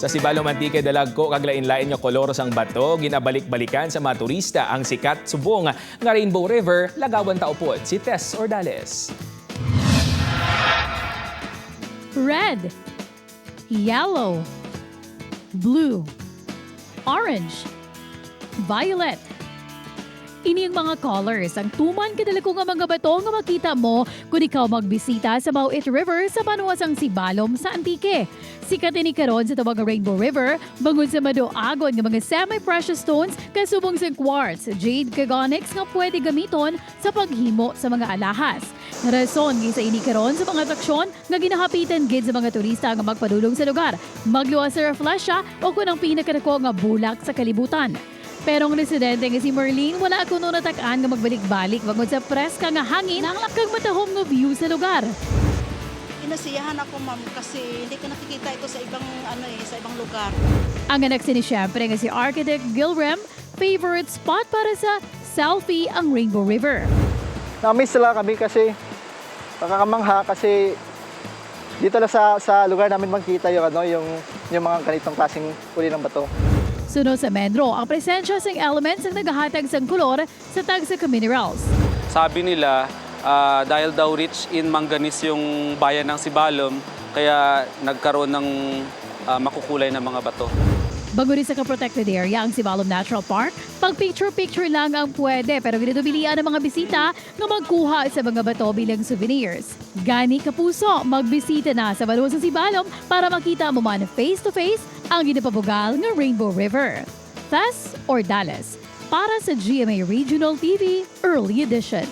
Sa Sibalom Antique Dalagco, kaglain-lain nga koloros ang bato, ginabalik-balikan sa mga turista ang sikat subong nga Rainbow River, lagawan taupod si Tess Ordales. Red, yellow, blue, orange, violet. Ini ang mga colors ang tuman kadalako nga mga bato nga makita mo kung ikaw magbisita sa Mauit River sa panuwasang Sibalom sa Antique. Sikat ini karon sa tawag nga Rainbow River bangod sa madoagon nga mga semi-precious stones kasubong sa quartz, jade kag onyx nga pwede gamiton sa paghimo sa mga alahas. Rason nga sa ini karon sa mga atraksyon nga ginahapitan gid sa mga turista nga magpadulong sa lugar, magluwas sa reflesya o kung ang pinakadako nga bulak sa kalibutan. Pero ang residente nga si Merlene, wala ako nung natakaan nga magbalik-balik bangod sa preska nga hangin ang lakang matahong nga view sa lugar. Inasiyahan ako, ma'am, kasi hindi ko nakikita ito sa ibang sa ibang lugar. Ang anak ni syempre nga si Architect Gilrem, favorite spot para sa selfie ang Rainbow River. Na-miss sila kami kasi nakakamangha kasi dito lang sa lugar namin makita yung mga ganitong klaseng uri ng bato. Sunod sa Medro, ang presensya ng elements ang naghahatag sa kolor sa tagsa minerals. Sabi nila, dahil daw rich in manganese yung bayan ng Sibalom, kaya nagkaroon ng makukulay na mga bato. Bago rin sa ka-protected area ang Sibalom Natural Park, pag picture-picture lang ang pwede pero ginatubilian ng mga bisita nga magkuha sa mga bato bilang souvenirs. Gani kapuso, magbisita na sa Baluwas ng Sibalom para makita mo man face-to-face ang ginapabugal ng Rainbow River. Tess Ordales, para sa GMA Regional TV Early Edition.